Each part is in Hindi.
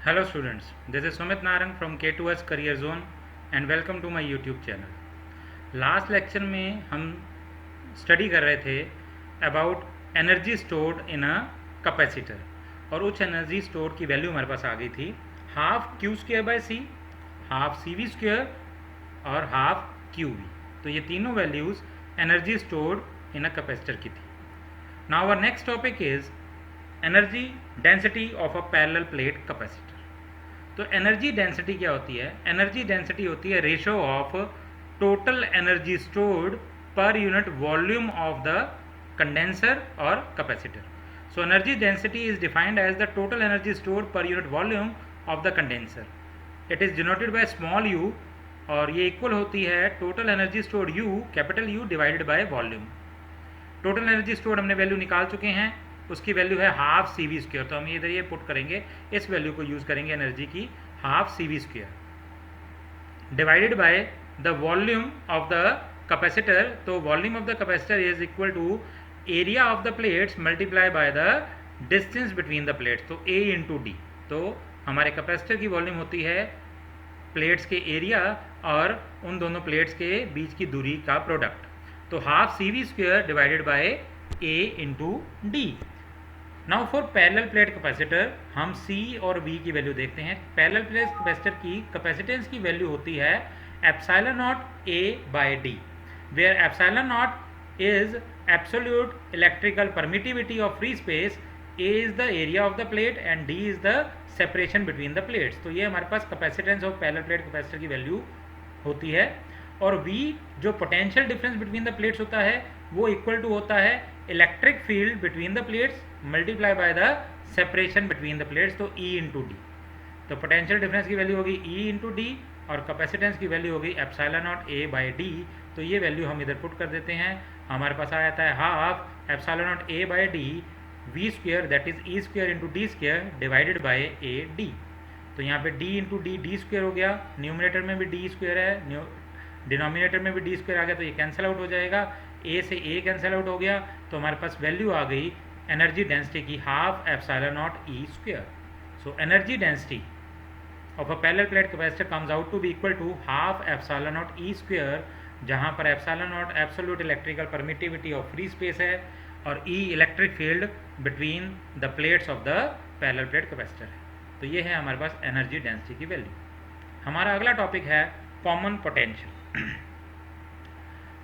Hello students, this is Sumit Narang from K2S Career Zone and welcome to my YouTube channel. Last lecture में हम स्टडी कर रहे थे about energy stored in a capacitor और उस एनर्जी स्टोर की वैल्यू हमारे पास आ गई थी half Q square by C, half C V square और हाफ क्यू वी। तो ये तीनों values energy stored in a capacitor की थी। Now our next topic is energy density of a parallel plate capacitor. तो एनर्जी डेंसिटी क्या होती है? एनर्जी डेंसिटी होती है ratio of total energy stored per unit volume of the condenser और capacitor. So energy density is defined as the total energy stored per unit volume of the condenser. It is denoted by small you और ये इक्वल होती है total energy stored you capital you divided by volume. Total energy stored हमने वैल्यू निकाल चुके हैं, उसकी वैल्यू है हाफ सी वी स्क्वायर। तो हम इधर ये पुट करेंगे, इस वैल्यू को यूज़ करेंगे एनर्जी की half C V square divided by the volume of the capacitor. तो volume of the capacitor is equal to area of the plates multiply by the distance between the plates, तो ए इंटू डी। तो हमारे कैपेसिटर की वॉल्यूम होती है प्लेट्स के एरिया और उन दोनों प्लेट्स के बीच की दूरी का प्रोडक्ट। तो half C V square divided by A into D. Now for parallel plate capacitor हम C और V की वैल्यू देखते हैं। पैरेलल प्लेट कैपेसिटर की कैपेसिटेंस की वैल्यू होती है epsilon naught A by D, where epsilon naught is absolute electrical permittivity of free space, A is the area of the plate and D is the separation between the plates. तो ये हमारे पास capacitance of parallel plate capacitor की वैल्यू होती है। और V जो potential difference between the plates होता है वो इक्वल टू होता है electric field between the plates multiply by the separation between the plates, तो E इंटू डी। तो पोटेंशियल डिफरेंस की वैल्यू होगी E इंटू डी और कैपेसिटेंस की वैल्यू होगी epsilon naught A by D. तो ये वैल्यू हम इधर पुट कर देते हैं, हमारे पास आ जाता है half epsilon naught A by D V square that is E square into D square divided by A D. तो यहाँ पे D into D D square हो गया, न्यूमिनेटर में भी डी स्क्वायर है, डिनोमिनेटर में भी डी स्क्वायर आ गया, तो ये कैंसिल आउट हो जाएगा, ए से ए कैंसिल आउट हो गया। तो हमारे पास वैल्यू आ गई एनर्जी डेंसिटी की half epsilon not E square. So energy density of a parallel plate capacitor comes out to be equal to half epsilon not E square, जहाँ पर epsilon not absolute electrical permittivity of free space है और E electric field between the plates of the parallel plate capacitor है। तो ये है हमारे पास एनर्जी डेंसिटी की वैल्यू। हमारा अगला टॉपिक है कॉमन पोटेंशियल।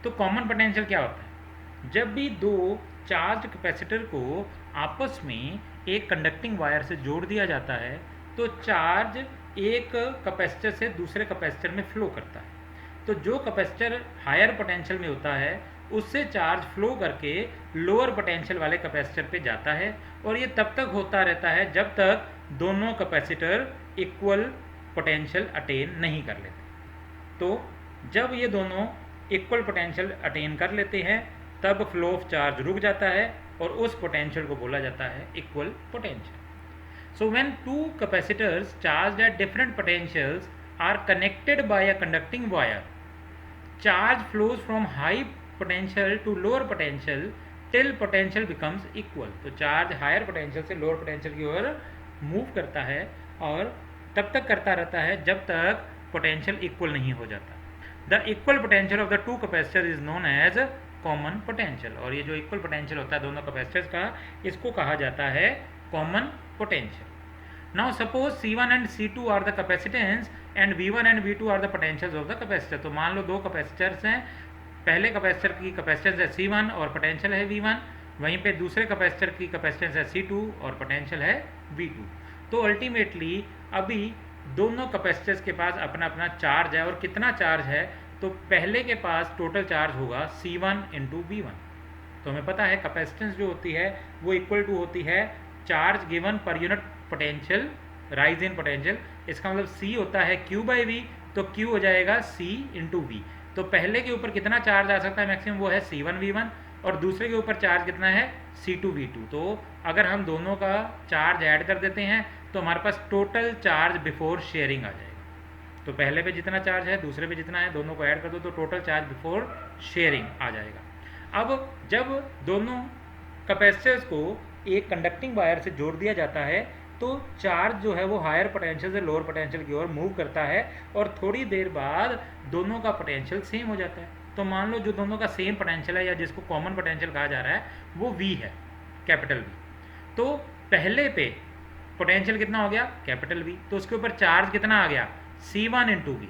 तो कॉमन पोटेंशियल क्या होता है? जब भी दो चार्ज कैपेसिटर को आपस में एक कंडक्टिंग वायर से जोड़ दिया जाता है तो चार्ज एक कैपेसिटर से दूसरे कैपेसिटर में फ्लो करता है। तो जो कैपेसिटर हायर पोटेंशियल में होता है उससे चार्ज फ्लो करके लोअर पोटेंशियल वाले कैपेसिटर पे जाता है और ये तब तक होता रहता है जब तक दोनों कैपेसिटर इक्वल पोटेंशियल अटेन नहीं कर लेते। तो जब ये दोनों इक्वल पोटेंशियल अटेन कर लेते हैं तब फ्लो ऑफ चार्ज रुक जाता है और उस पोटेंशियल को बोला जाता है equal potential. So when two capacitors charged at different potentials are connected by a conducting wire, charge flows from high potential to lower potential till potential becomes equal. तो चार्ज हायर पोटेंशियल से लोअर पोटेंशियल की ओर मूव करता है और तब तक करता रहता है जब तक पोटेंशियल इक्वल नहीं हो जाता। The equal potential of the two capacitor is known as common potential. और ये जो इक्वल पोटेंशियल होता है दोनों कैपेसिटर्स का, इसको कहा जाता है common potential. Now suppose C1 and C2 are the capacitance and V1 and V2 are the potentials of the capacitor. तो मान लो दो कैपेसिटर्स हैं, पहले कैपेसिटर की कैपेसिटेंस है C1 और पोटेंशियल है V1, वहीं पे दूसरे कैपेसिटर की कैपेसिटेंस है C2 और पोटेंशियल है V2। तो अल्टीमेटली अभी दोनों कैपेसिटर्स के पास अपना अपना चार्ज है और कितना चार्ज है, तो पहले के पास टोटल चार्ज होगा C1 इंटू V1। तो हमें पता है कैपेसिटेंस जो होती है वो इक्वल टू होती है charge given per unit potential rise in potential. इसका मतलब C होता है Q बाई V, तो Q हो जाएगा C इंटू V। तो पहले के ऊपर कितना चार्ज आ सकता है मैक्सिमम, वो है C1 V1 और दूसरे के ऊपर चार्ज कितना है C2 V2। तो अगर हम दोनों का चार्ज ऐड कर देते हैं तो हमारे पास टोटल चार्ज बिफोर शेयरिंग आ जाएगा। तो पहले पे जितना चार्ज है दूसरे पे जितना है दोनों को ऐड कर दो तो टोटल चार्ज बिफोर शेयरिंग आ जाएगा। अब जब दोनों कैपेसिटर्स को एक कंडक्टिंग वायर से जोड़ दिया जाता है तो चार्ज जो है वो हायर पोटेंशियल से लोअर पोटेंशियल की ओर मूव करता है और थोड़ी देर बाद दोनों का पोटेंशियल सेम हो जाता है। तो मान लो जो दोनों का सेम पोटेंशियल है या जिसको कॉमन पोटेंशियल कहा जा रहा है वो V है, कैपिटल V। तो पहले पे पोटेंशियल कितना हो गया, कैपिटल V, तो उसके ऊपर चार्ज कितना आ गया, C1 इंटू वी।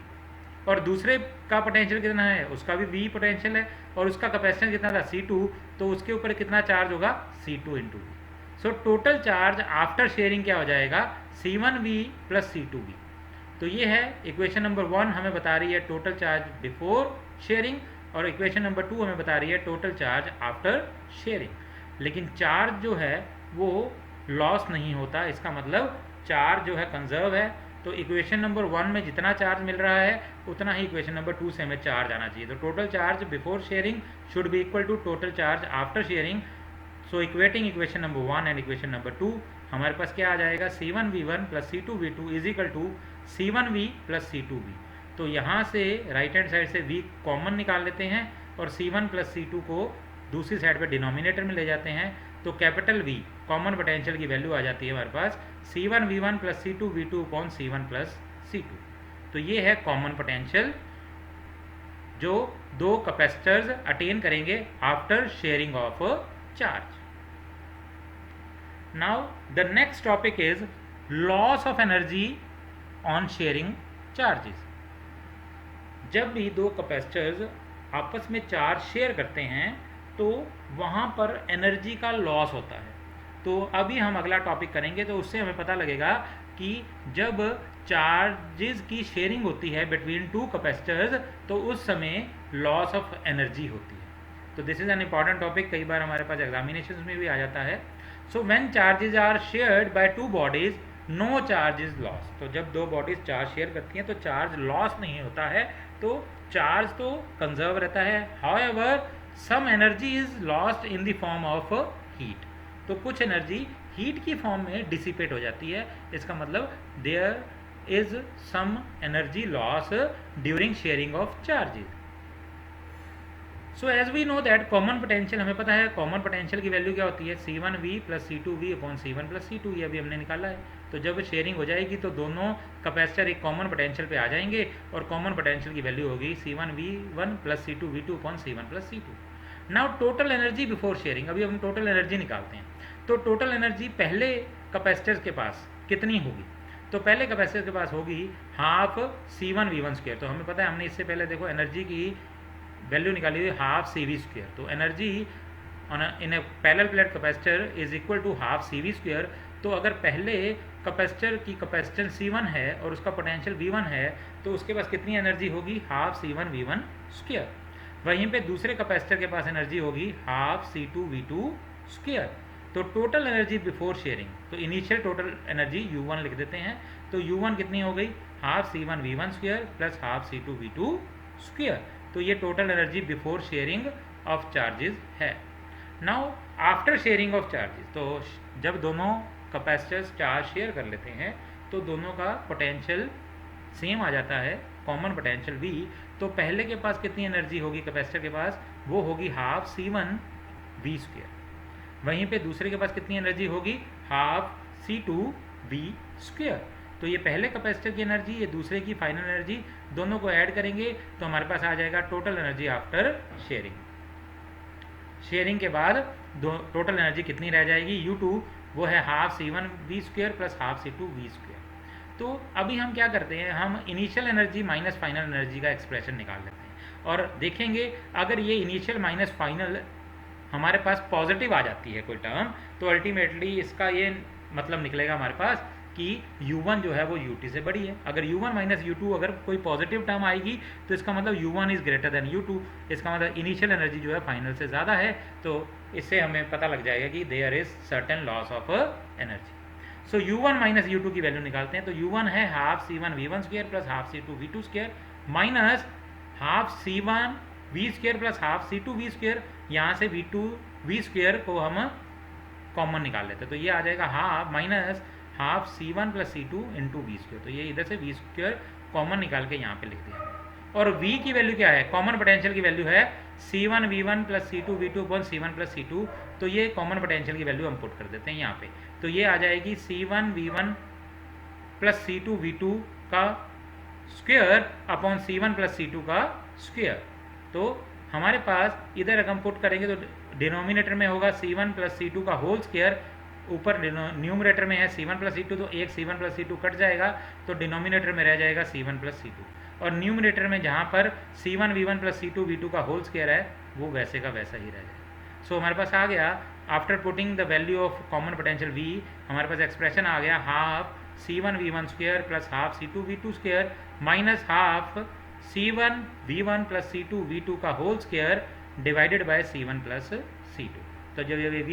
और दूसरे का पोटेंशियल कितना है, उसका भी V पोटेंशियल है और उसका कैपेसिटेंस कितना था, C2, तो उसके ऊपर कितना चार्ज होगा, C2 into V. So total charge after sharing क्या हो जाएगा, C1V प्लस C2V। तो ये है इक्वेशन नंबर 1 हमें बता रही है टोटल चार्ज बिफोर शेयरिंग, और इक्वेशन नंबर 2 हमें बता रही है टोटल चार्ज आफ्टर शेयरिंग। लेकिन चार्ज जो है वो लॉस नहीं होता, इसका मतलब चार्ज जो है कंजर्व है। तो इक्वेशन नंबर 1 में जितना चार्ज मिल रहा है उतना ही इक्वेशन नंबर 2 से हमें चार्ज आना चाहिए। तो total charge before sharing should be equal to total charge after sharing. So equating equation number 1 and equation number 2, हमारे पास क्या आ जाएगा, C1V1 plus C2V2 is equal to C1V plus C2V। तो यहाँ से राइट हैंड साइड से V कॉमन निकाल लेते हैं और C1 प्लस C2 को दूसरी साइड पे डिनोमिनेटर में ले जाते हैं। तो कैपिटल V कॉमन पोटेंशियल की वैल्यू आ जाती है हमारे पास C1V1 plus C2V2 upon C1 plus C2। तो ये है कॉमन पोटेंशियल जो दो कैपेसिटर्स अटेन करेंगे after sharing of charge. Now the next topic is loss of energy on sharing charges. जब भी दो कैपेसिटर्स आपस में चार्ज शेयर करते हैं तो वहाँ पर एनर्जी का लॉस होता है। तो अभी हम अगला टॉपिक करेंगे तो उससे हमें पता लगेगा कि जब चार्जेस की शेयरिंग होती है बिटवीन टू कैपेसिटर्स तो उस समय लॉस ऑफ एनर्जी होती है। तो this is an important topic, कई बार हमारे पास एग्जामिनेशन में भी आ जाता है। So when charges are shared by two bodies no charge is loss. तो जब दो बॉडीज चार्ज शेयर करती हैं तो चार्ज लॉस नहीं होता है, तो चार्ज तो कंजर्व रहता है। However some energy is lost in the form of heat. तो कुछ एनर्जी हीट की फॉर्म में डिसिपेट हो जाती है। इसका मतलब there is some energy loss during sharing of charges. So as we know that common potential, हमें पता है कॉमन पोटेंशियल की वैल्यू क्या होती है, C1V plus C2V upon C1 plus C2, ये अभी हमने निकाला है। तो जब शेयरिंग हो जाएगी तो दोनों कैपेसिटर एक कॉमन पोटेंशियल पे आ जाएंगे और कॉमन पोटेंशियल की वैल्यू होगी C1V1 plus C2V2 upon C1 plus C2। Now total energy before sharing, अभी हम टोटल एनर्जी निकालते हैं। तो टोटल एनर्जी पहले कैपेसिटर के पास कितनी होगी, तो पहले कैपेसिटर के पास होगी हाफ C1V1 स्क्वायर। तो हमें पता है, हमने इससे पहले देखो एनर्जी की वैल्यू निकाली हुई हाफ CV स्क्वायर। तो energy in a parallel plate capacitor is equal to half CV square. तो अगर पहले कैपेसिटर की कैपेसिटेंस C1 है और उसका पोटेंशियल V1 है तो उसके पास कितनी एनर्जी होगी, हाफ C1V1 स्क्वायर। वहीं पे दूसरे कैपेसिटर के पास एनर्जी होगी हाफ C2V2 स्क्वायर। तो टोटल एनर्जी बिफोर शेयरिंग, तो इनिशियल टोटल एनर्जी U1 लिख देते हैं। तो U1 कितनी हो गई, half C1V1 square plus half C2V2 square. तो ये total energy before sharing of charges है। Now after sharing of charges, तो जब दोनों कैपेसिटर्स चार्ज शेयर कर लेते हैं तो दोनों का पोटेंशियल सेम आ जाता है, कॉमन पोटेंशियल V। तो पहले के पास कितनी एनर्जी होगी कैपेसिटर के पास, वो होगी हाफ C1V स्क्वायर। वहीं पे दूसरे के पास कितनी एनर्जी होगी, हाफ C2V स्क्वायर। तो ये पहले कैपेसिटर की एनर्जी, ये दूसरे की फाइनल एनर्जी, दोनों को ऐड करेंगे तो हमारे पास आ जाएगा total energy after sharing. Sharing के बाद टोटल एनर्जी कितनी रह जाएगी, U2, वो है half C1V square plus half C2V square. तो अभी हम क्या करते हैं, हम initial energy minus final energy का एक्सप्रेशन निकाल लेते हैं और देखेंगे अगर ये इनिशियल माइनस फाइनल हमारे पास पॉजिटिव आ जाती है कोई टर्म, तो अल्टीमेटली इसका ये मतलब निकलेगा हमारे पास कि U1 जो है वो UT से बड़ी है। अगर U1 माइनस U2 अगर कोई पॉजिटिव टर्म आएगी तो इसका मतलब U1 is greater than U2, इसका मतलब इनिशियल एनर्जी जो है फाइनल से ज़्यादा है। तो इससे हमें पता लग जाएगा कि there is certain loss of energy. So U1 minus U2 की वैल्यू निकालते हैं। तो U1 है half C1V1 square plus half C2V2 square minus half C1V square plus half C2V square. यहाँ से V2V स्क्वायर को हम कॉमन निकाल लेते हैं, तो ये आ जाएगा half minus half C1 plus C2 into V square. तो ये इधर से V स्क्वायर कॉमन निकाल के यहाँ पे लिख दिया। और V की वैल्यू क्या है, कॉमन पोटेंशियल की वैल्यू है C1V1 plus C2V2 upon C1 plus C2, तो ये कॉमन पोटेंशियल की वैल्यू हम पुट कर देते हैं यहाँ पे, तो ये आ जाएगी C1V1 प्लस C2V2 का square upon C1 plus C2 का स्क्वायर। तो हमारे पास इधर अगर हम पुट करेंगे तो डिनोमिनेटर में होगा C1 प्लस C2 का होल स्क्वायर, ऊपर न्यूमरेटर में है C1 प्लस C2, तो एक C1 प्लस C2 कट जाएगा, तो डिनोमिनेटर में रह जाएगा C1 प्लस C2, और न्यूमरेटर में जहाँ पर C1V1 प्लस C2V2 का होल स्क्वायर है वो वैसे का वैसा ही रह जाएगा। सो हमारे पास आ गया, after putting the value of common potential V, हमारे पास एक्सप्रेशन आ गया half C1V1 square plus half C2V2 square minus half C1V1 plus C2V2 का whole square divided by C1 plus C2। तो जब ये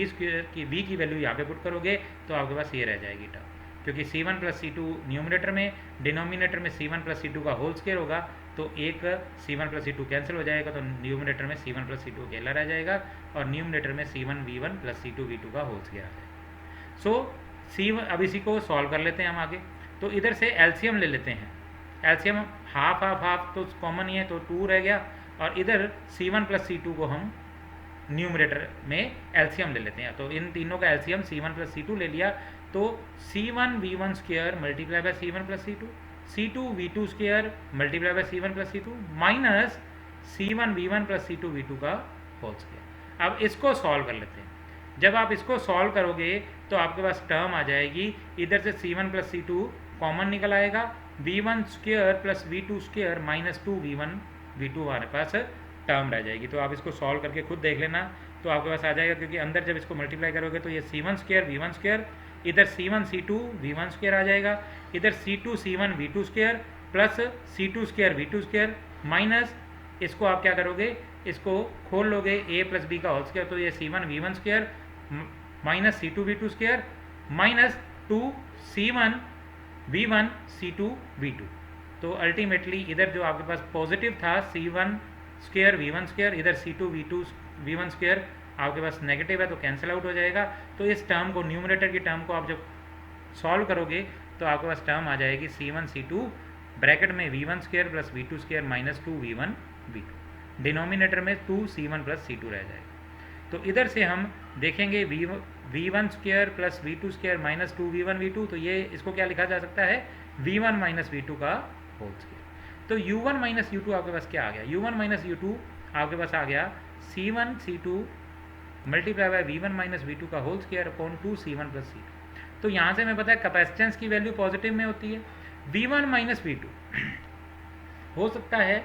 V की वैल्यू यहाँ पे पुट करोगे तो आपके पास ये रह जाएगी टर्म, क्योंकि C1 प्लस C2 न्यूमिनेटर में, डिनोमिनेटर में C1 प्लस C2 का होल स्क्वायर होगा, तो एक C1 प्लस C2 कैंसिल हो जाएगा, तो न्यूमिनेटर में C1 प्लस C2 अकेला रह जाएगा, और न्यूमिनेटर में C1V1 प्लस C2V2 का होल स्क्वायर आ जाएगा। सो अब इसी को सॉल्व कर लेते हैं हम आगे। तो इधर से एलसीएम ले लेते हैं, एलसीएम हाफ हाफ हाफ तो कॉमन ही है, तो 2 रह गया, और इधर C1 प्लस C2 को हम न्यूमरेटर में एलसीएम ले लेते हैं, तो इन तीनों का एलसीएम C1 प्लस C2 ले लिया, तो C1V1 square multiply by C1 plus C2, C2V2 square multiply by C1 plus C2 minus C1V1 plus C2V2 का होल स्क्वायर। अब इसको सॉल्व कर लेते हैं। जब आप इसको सॉल्व करोगे तो आपके पास टर्म आ जाएगी, इधर से C1 प्लस C2 कॉमन निकल आएगा, V1 square plus V2 square minus 2V1 V2 हमारे पास टर्म रह जाएगी। तो आप इसको सॉल्व करके खुद देख लेना, तो आपके पास आ जाएगा, क्योंकि अंदर जब इसको मल्टीप्लाई करोगे तो ये C1 स्क्वायर V1 स्क्वायर, इधर C1 C2 V1 स्क्वायर आ जाएगा, इधर C2 C1 V2 square plus C2 square V2 square minus, इसको आप क्या करोगे, इसको खोल लोगे A प्लस B का होल स्क्वायर, तो ये C1 V1 square minus C2 V2 square minus 2 C1 V1 C2 V2। तो अल्टीमेटली इधर जो आपके पास पॉजिटिव था C1 स्क्वायर V1 स्क्वायर, इधर C2 V2 V1 स्क्वायर आपके पास नेगेटिव है, तो कैंसिल आउट हो जाएगा। तो इस टर्म को, न्यूमरेटर की टर्म को आप जब सॉल्व करोगे तो आपके पास टर्म आ जाएगी C1 C2 ब्रैकेट में V1 square plus V2 square minus 2 V1 V2, denominator में 2 C1 प्लस C2 रह जाएगा। तो इधर से हम देखेंगे V1 square plus V2 square minus 2 V1 V2, तो ये इसको क्या लिखा जा सकता है, V1 माइनस V2 का होल स्क्वायर। तो U1 माइनस U2 आपके पास क्या आ गया, U1 माइनस U2 आपके पास आ गया C1 C2 multiply by V1 minus V2 का whole square upon 2 C1 plus C2। तो यहाँ से हमें पता है कैपेसिटेंस की वैल्यू पॉजिटिव में होती है। V1 माइनस V2 हो सकता है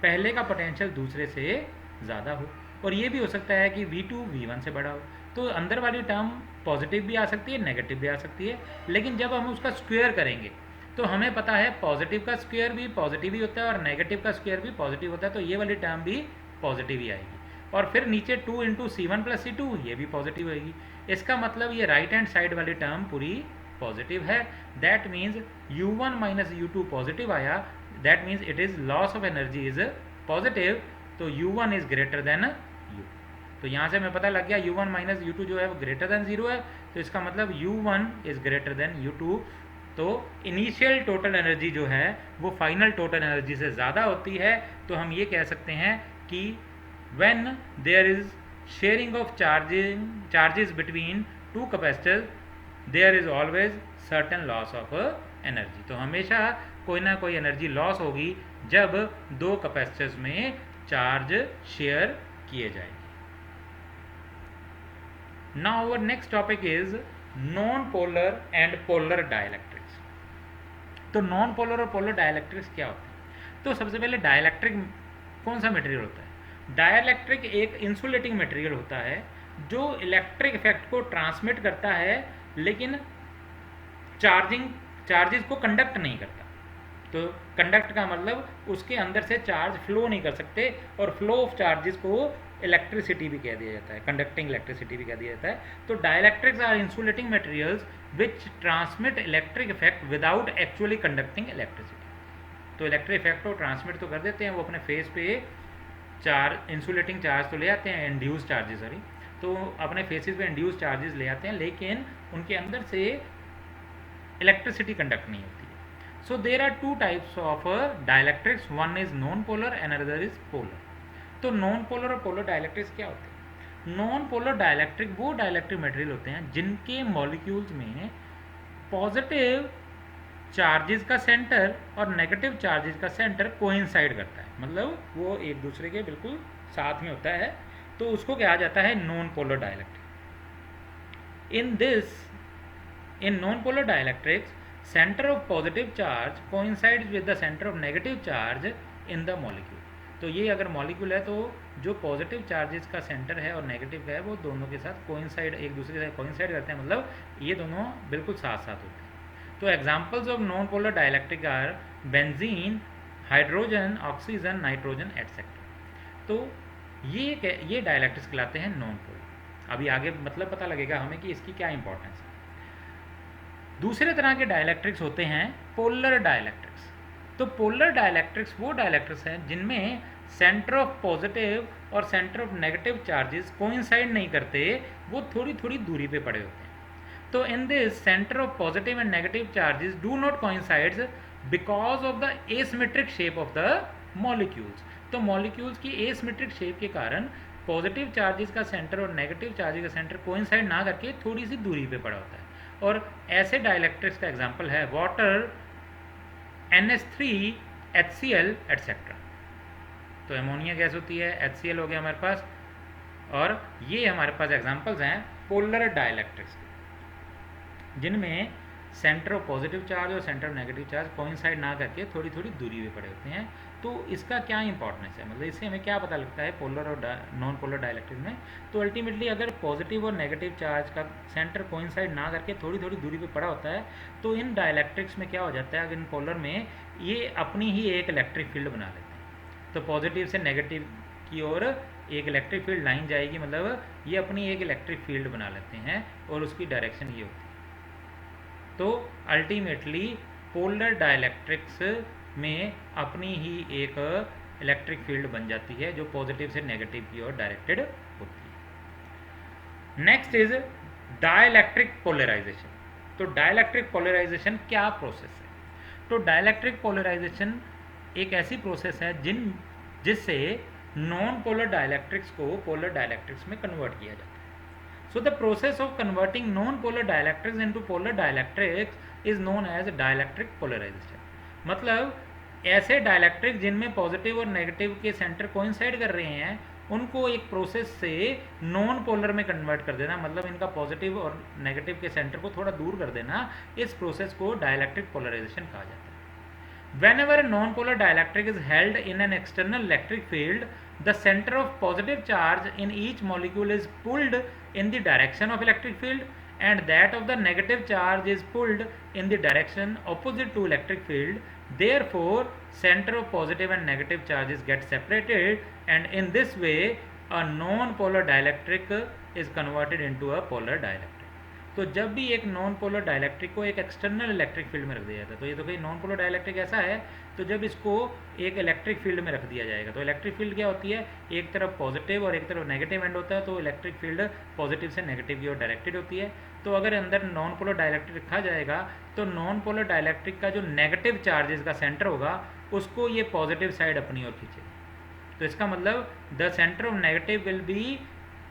पहले का पोटेंशियल दूसरे से ज़्यादा हो, और ये भी हो सकता है कि V2 V1 से बड़ा हो। तो अंदर वाली टर्म पॉजिटिव भी आ सकती है, नेगेटिव भी आ सकती है, लेकिन जब हम उसका स्क्वायर करेंगे तो हमें पता है पॉजिटिव का स्क्वायर भी पॉजिटिव ही होता है और नेगेटिव का स्क्वायर भी पॉजिटिव होता है, तो ये वाली टर्म भी पॉजिटिव ही आएगी। और फिर नीचे 2 इंटू C1 प्लस C2 ये भी पॉजिटिव होगी। इसका मतलब ये राइट हैंड साइड वाली टर्म पूरी पॉजिटिव है। That means U1 minus U2 positive आया, that means it is loss of energy is positive, तो U1 is greater then U। तो यहाँ से हमें पता लग गया U1 माइनस U2 जो है वो ग्रेटर देन 0 है, तो इसका मतलब U1 is greater than U2। तो इनिशियल टोटल एनर्जी जो है वो फाइनल टोटल एनर्जी से ज़्यादा होती है। तो हम ये कह सकते हैं कि when there is sharing of charges between two capacitors there is always certain loss of energy. तो हमेशा कोई ना कोई एनर्जी लॉस होगी जब दो कैपेसिटर्स में चार्ज शेयर किए जाएंगे। Now our next topic is non polar and polar dielectrics. तो नॉन पोलर और पोलर डाइलेक्ट्रिक्स क्या होते हैं? तो सबसे पहले डाइलेक्ट्रिक कौन सा मटेरियल होता है? डाइलेक्ट्रिक एक इंसुलेटिंग मटेरियल होता है जो इलेक्ट्रिक इफेक्ट को ट्रांसमिट करता है लेकिन चार्जेस को कंडक्ट नहीं करता। तो कंडक्ट का मतलब उसके अंदर से चार्ज फ्लो नहीं कर सकते, और फ्लो ऑफ चार्जेस को इलेक्ट्रिसिटी भी कह दिया जाता है, कंडक्टिंग इलेक्ट्रिसिटी भी कह दिया जाता है। तो dielectrics are insulating materials which transmit electric effect without actually conducting electricity. तो इलेक्ट्रिक इफेक्ट को ट्रांसमिट तो कर देते हैं, वो अपने फेस पे इंसुलेटिंग चार्ज तो ले आते हैं, इंड्यूस चार्जेस सॉरी, तो अपने फेसेस पे इंड्यूस चार्जेस ले आते हैं, लेकिन उनके अंदर से इलेक्ट्रिसिटी कंडक्ट नहीं होती है। So there are two types of dielectrics, one is non polar and other is polar. तो नॉन पोलर और पोलर डाइलेक्ट्रिक्स क्या होते हैं? नॉन पोलर डाइलेक्ट्रिक वो डाइलेक्ट्रिक मटेरियल होते हैं जिनके मॉलिक्यूल्स में पॉजिटिव चार्जेस का सेंटर और नेगेटिव चार्जेस का सेंटर कोइंसाइड करता है, मतलब वो एक दूसरे के बिल्कुल साथ में होता है, तो उसको कहा जाता है non polar dielectric. In non polar dielectrics centre of positive charge coincides with the centre of negative charge in the molecule. तो ये अगर मॉलिक्यूल है तो जो पॉजिटिव चार्जेस का सेंटर है और नेगेटिव का है वो दोनों के साथ कोइंसाइड, एक दूसरे के साथ कोइंसाइड करते हैं, मतलब ये दोनों बिल्कुल साथ साथ होते हैं। तो examples of non polar dielectric are benzene, hydrogen, oxygen, nitrogen etcetera. तो ये डाइलेक्ट्रिक्स कहलाते हैं नॉन पोलर। अभी आगे मतलब पता लगेगा हमें कि इसकी क्या इंपॉर्टेंस है। दूसरे तरह के डाइलेक्ट्रिक्स होते हैं पोलर डाइलेक्ट्रिक्स। तो पोलर डाइलेक्ट्रिक्स वो डाइलेक्ट्रिक्स हैं जिनमें सेंटर ऑफ पॉजिटिव और centre of negative charges coincide नहीं करते, वो थोड़ी थोड़ी दूरी पे पड़े होते हैं। तो in this centre of positive and negative charges do not coincides because of the asymmetric shape of the molecules. तो मॉलिक्यूल्स की एसिमेट्रिक शेप के कारण पॉजिटिव चार्जेस का सेंटर और नेगेटिव चार्जेस का सेंटर कोइंसाइड ना करके थोड़ी सी दूरी पे पड़ा होता है। और ऐसे डाइलेक्ट्रिक्स का एग्जांपल है वाटर, NH3, HCl एटसेट्रा। तो एमोनिया गैस होती है, HCl हो गया हमारे पास, और ये हमारे पास एग्जांपल्स हैं पोलर डाइलेक्ट्रिक्स जिनमें सेंटर ऑफ पॉजिटिव चार्ज और centre of negative charge coincide ना करके थोड़ी थोड़ी दूरी पे पड़े होते हैं। तो इसका क्या इंपॉर्टेंस है, मतलब इससे हमें क्या पता लगता है पोलर और नॉन पोलर डाइलेक्ट्रिक में? तो अल्टीमेटली अगर पॉजिटिव और नेगेटिव चार्ज का सेंटर कोइंसाइड ना करके थोड़ी थोड़ी दूरी पे पड़ा होता है तो इन डाइलेक्ट्रिक्स में क्या हो जाता है, अगर इन पोलर में ये अपनी ही एक इलेक्ट्रिक फील्ड बना लेते हैं। तो पॉजिटिव से नेगेटिव की ओर एक इलेक्ट्रिक फील्ड लाइन जाएगी, मतलब ये अपनी एक इलेक्ट्रिक फील्ड बना लेते हैं और उसकी डायरेक्शन ये होती है। तो अल्टीमेटली पोलर डाइलेक्ट्रिक्स में अपनी ही एक इलेक्ट्रिक फील्ड बन जाती है जो पॉजिटिव से नेगेटिव की ओर डायरेक्टेड होती है। Next is dielectric polarization. तो डाइलेक्ट्रिक पोलराइजेशन क्या प्रोसेस है? तो डाइलेक्ट्रिक पोलराइजेशन एक ऐसी प्रोसेस है जिससे नॉन पोलर डाइलेक्ट्रिक्स को पोलर डाइलेक्ट्रिक्स में कन्वर्ट किया जाता है। So the process of converting non-polar dielectrics into polar dielectrics is known as dielectric polarization। मतलब ऐसे डाइलेक्ट्रिक जिनमें पॉजिटिव और नेगेटिव के सेंटर कोइंसाइड कर रहे हैं उनको एक प्रोसेस से नॉन पोलर में कन्वर्ट कर देना, मतलब इनका पॉजिटिव और नेगेटिव के सेंटर को थोड़ा दूर कर देना, इस प्रोसेस को डाइलेक्ट्रिक पोलराइजेशन कहा जाता है। Whenever a non-polar dielectric is held in an external electric field, the center of positive charge in each molecule is pulled in the direction of electric field and that of the negative charge is pulled in the direction opposite to electric field. Therefore, center of positive and negative charges get separated and in this way a non-polar dielectric is converted into a polar dielectric। तो जब भी एक नॉन पोलर डाइलेक्ट्रिक को एक एक्सटर्नल इलेक्ट्रिक फील्ड में रख दिया जाता है, तो ये तो कोई नॉन पोलर डाइलेक्ट्रिक ऐसा है, तो जब इसको एक इलेक्ट्रिक फील्ड में रख दिया जाएगा तो इलेक्ट्रिक फील्ड क्या होती है, एक तरफ पॉजिटिव और एक तरफ नेगेटिव एंड होता है, तो इलेक्ट्रिक फील्ड पॉजिटिव से नेगेटिव की ओर डायरेक्टेड होती है। तो अगर अंदर नॉन पोलर डाइलेक्ट्रिक रखा जाएगा तो नॉन पोलर डाइलेक्ट्रिक का जो नेगेटिव चार्जेस का सेंटर होगा उसको ये पॉजिटिव साइड अपनी ओर खींचेगा। तो इसका मतलब the centre of negative will be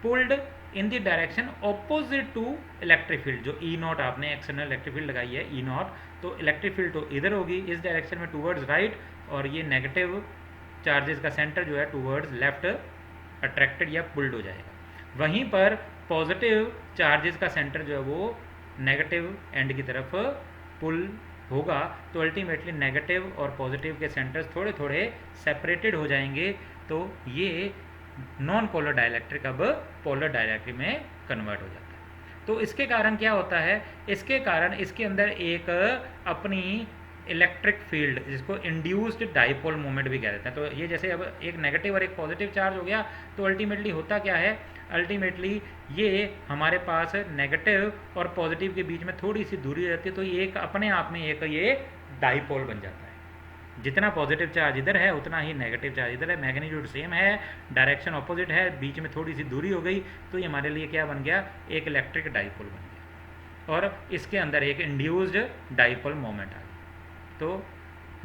pulled in the direction opposite to electric field. जो ई नॉट आपने एक्सटर्नल इलेक्ट्रिक फील्ड लगाई है ई नॉट, तो इलेक्ट्रिक फील्ड तो इधर होगी इस डायरेक्शन में टूवर्ड्स राइट, और ये नेगेटिव चार्जेस का सेंटर जो है टूवर्ड्स लेफ्ट अट्रैक्टेड या पुल्ड हो जाएगा। वहीं पर पॉजिटिव चार्जेस का सेंटर जो है वो नेगेटिव एंड की तरफ पुल होगा। तो अल्टीमेटली नेगेटिव और पॉजिटिव के सेंटर्स थोड़े थोड़े सेपरेटेड हो जाएंगे, तो ये नॉन पोलर डाइलेक्ट्रिक अब पोलर डाइलेक्ट्रिक में कन्वर्ट हो जाता है। तो इसके कारण क्या होता है, इसके कारण इसके अंदर एक अपनी इलेक्ट्रिक फील्ड जिसको इंड्यूस्ड डाइपोल मोमेंट भी कह देते हैं। तो ये जैसे अब एक नेगेटिव और एक पॉजिटिव चार्ज हो गया तो अल्टीमेटली होता क्या है, अल्टीमेटली ये हमारे पास नेगेटिव और पॉजिटिव के बीच में थोड़ी सी दूरी रहती है, तो ये एक अपने आप में एक ये डाइपोल बन जाता है। जितना पॉजिटिव चार्ज इधर है उतना ही नेगेटिव चार्ज इधर है, मैग्नीट्यूड सेम है, डायरेक्शन ऑपोजिट है, बीच में थोड़ी सी दूरी हो गई, तो ये हमारे लिए क्या बन गया, एक इलेक्ट्रिक डाइपोल बन गया और इसके अंदर एक इंड्यूस्ड डाइपोल मोमेंट आ गया। तो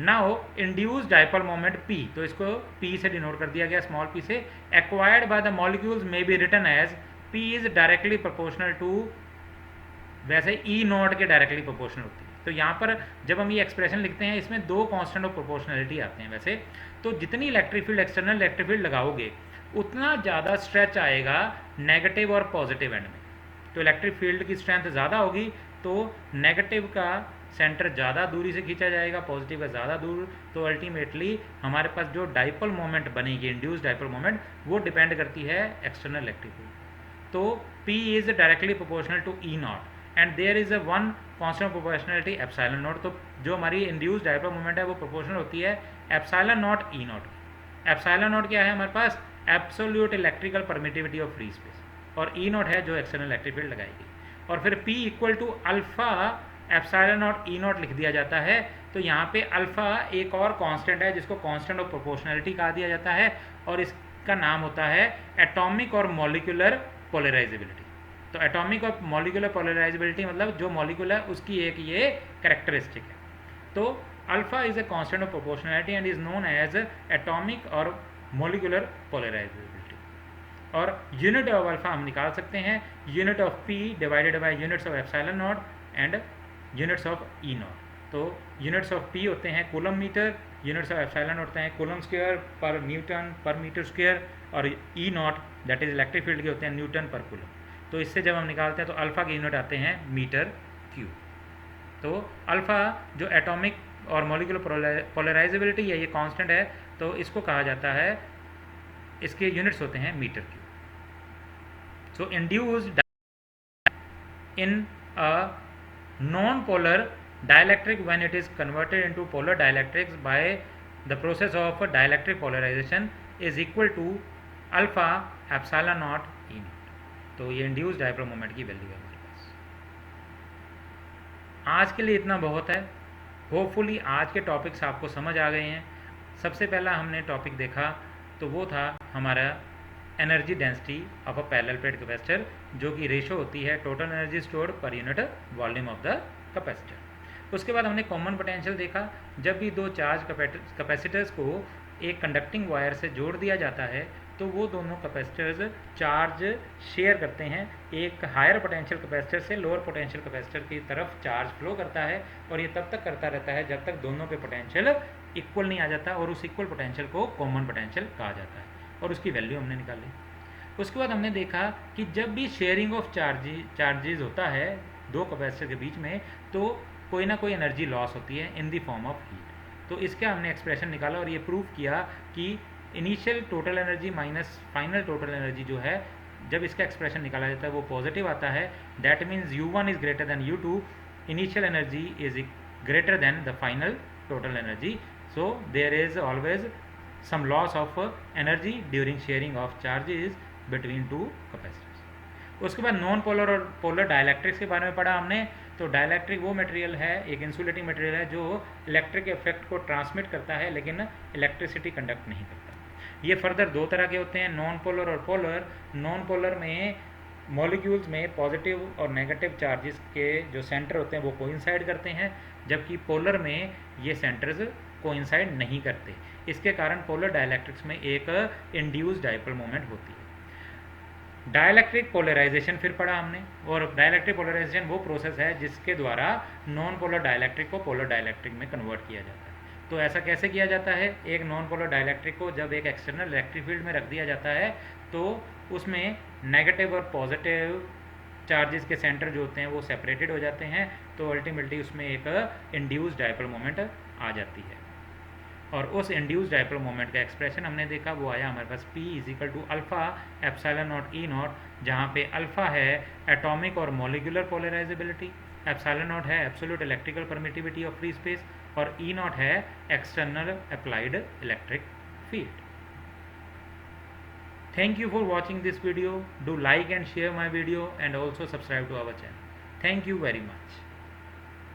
now induce dipole moment P, तो इसको P से डिनोट कर दिया गया, स्मॉल p से, acquired by the molecules may be written as P is directly proportional to, वैसे E नॉट के डायरेक्टली प्रोपोर्शनल होती है। तो यहाँ पर जब हम ये एक्सप्रेशन लिखते हैं इसमें दो कांस्टेंट ऑफ प्रोपोर्शनलिटी आते हैं वैसे, तो जितनी electric field external electric field लगाओगे उतना ज़्यादा स्ट्रेच आएगा नेगेटिव और पॉजिटिव एंड में। तो इलेक्ट्रिक फील्ड की स्ट्रेंथ ज़्यादा होगी तो नेगेटिव का सेंटर ज़्यादा दूरी से खींचा जाएगा, पॉजिटिव का ज़्यादा दूर, तो अल्टीमेटली हमारे पास जो डाइपोल मोमेंट बनेगी, इंड्यूस डाइपोल मोमेंट, वो डिपेंड करती है एक्सटर्नल इलेक्ट्रिक फील्ड। तो P is directly proportional to E naught and there is a one constant proportionality epsilon naught. तो जो हमारी इंड्यूस डाइपोल मोमेंट है वो प्रोपोर्शनल होती है epsilon not E not. Epsilon not क्या है हमारे पास? Absolute electrical permittivity of free space, और E नॉट है जो एक्सटर्नल इलेक्ट्रिक फील्ड लगाएगी। और फिर P equal to alpha epsilon not E not लिख दिया जाता है। तो यहाँ पे अल्फा एक और कांस्टेंट है जिसको कांस्टेंट ऑफ प्रोपोर्शनलिटी कहा दिया जाता है, और इसका नाम होता है एटॉमिक और मॉलिक्यूलर पोलराइजेबिलिटी। तो एटॉमिक और मॉलिक्यूलर पोलराइजेबिलिटी मतलब जो मॉलिक्यूल है उसकी एक ये कैरेक्टरिस्टिक है। तो alpha is a constant of proportionality and is known as atomic और मॉलिक्यूलर पोलराइजेबिलिटी। और यूनिट ऑफ अल्फा हम निकाल सकते हैं, unit of P divided by units of epsilon naught and units of E naught. तो यूनिट्स ऑफ P होते हैं coulomb metre, units of epsilon होते हैं coulomb square per newton per metre square, और E naught that is electric field के होते हैं न्यूटन पर कूलम। तो इससे जब हम निकालते हैं तो अल्फा के यूनिट आते हैं मीटर क्यूब। तो अल्फा जो एटॉमिक और मॉलिक्यूलर पोलराइजेबिलिटी है ये कांस्टेंट है, तो इसको कहा जाता है, इसके यूनिट्स होते हैं metre cube. So induced in a non polar dielectric when it is converted into polar dielectrics by the process of dielectric polarization is equal to alpha epsilon naught E naught। तो ये इंड्यूस्ड डाइपोल मोमेंट की वैल्यू है हमारे पास। आज के लिए इतना बहुत है। होपफुली आज के टॉपिक्स आपको समझ आ गए हैं। सबसे पहला हमने टॉपिक देखा तो वो था हमारा energy density of a parallel plate capacitor, जो कि रेशो होती है total energy stored per unit volume of the capacitor. उसके बाद हमने कॉमन पोटेंशियल देखा। जब भी दो चार्ज कैपेसिटर्स को एक कंडक्टिंग वायर से जोड़ दिया जाता है तो वो दोनों कैपेसिटर्स चार्ज शेयर करते हैं। एक हायर पोटेंशियल कैपेसिटर से लोअर पोटेंशियल कैपेसिटर की तरफ चार्ज फ्लो करता है, और ये तब तक करता रहता है जब तक दोनों पे पोटेंशियल इक्वल नहीं आ जाता, और उस इक्वल पोटेंशियल को कॉमन पोटेंशियल कहा जाता है, और उसकी वैल्यू हमने निकाली। उसके बाद हमने देखा कि जब भी शेयरिंग ऑफ चार्जेज होता है दो कैपेसिटर के बीच में, तो कोई ना कोई एनर्जी लॉस होती है इन द फॉर्म ऑफ हीट। तो इसका हमने एक्सप्रेशन निकाला और ये प्रूव किया कि initial total energy minus final total energy जो है, जब इसका एक्सप्रेशन निकाला जाता है वो पॉजिटिव आता है। That means U1 is greater than U2, initial energy is greater than the final total energy, so there is always some loss of energy during sharing of charges between two capacitors. उसके बाद नॉन पोलर और पोलर डाइलेक्ट्रिक्स के बारे में पढ़ा हमने। तो डाइलेक्ट्रिक वो मटेरियल है, एक इंसुलेटिंग मटेरियल है जो इलेक्ट्रिक इफेक्ट को ट्रांसमिट करता है लेकिन इलेक्ट्रिसिटी कंडक्ट नहीं करता। ये फर्दर दो तरह के होते हैं, नॉन पोलर और पोलर। नॉन पोलर में मॉलिक्यूल्स में पॉजिटिव और नेगेटिव चार्जेस के जो सेंटर होते हैं वो कोइंसाइड करते हैं, जबकि पोलर में ये सेंटर्स कोइंसाइड नहीं करते। इसके कारण पोलर डाइलेक्ट्रिक्स में एक इंड्यूस्ड डाइपोल मोमेंट होती है। डाइलेक्ट्रिक पोलराइजेशन फिर पढ़ा हमने, और डाइलेक्ट्रिक पोलराइजेशन वो प्रोसेस है जिसके द्वारा नॉन पोलर डाइलेक्ट्रिक को पोलर डाइलेक्ट्रिक में कन्वर्ट किया जाता है। तो ऐसा कैसे किया जाता है? एक नॉन पोलर डाइलेक्ट्रिक को जब एक एक्सटर्नल इलेक्ट्रिक फील्ड में रख दिया जाता है तो उसमें नेगेटिव और पॉजिटिव चार्जेस के सेंटर जो होते हैं वो सेपरेटेड हो जाते हैं, तो अल्टीमेटली उसमें एक इंड्यूस्ड डाइपोल मोमेंट आ जाती है। और उस इंड्यूस्ड डाइपोल मोमेंट का एक्सप्रेशन हमने देखा, वो आया हमारे पास P is equal to alpha epsilon not E naught, जहाँ पे अल्फा है एटॉमिक और मॉलिक्यूलर पोलराइजेबिलिटी, एप्सिलॉन नॉट है absolute electrical permittivity of free space, और E नॉट है external applied electric field. Thank you for watching this video. Do like and share my video and also subscribe to our channel. Thank you very much.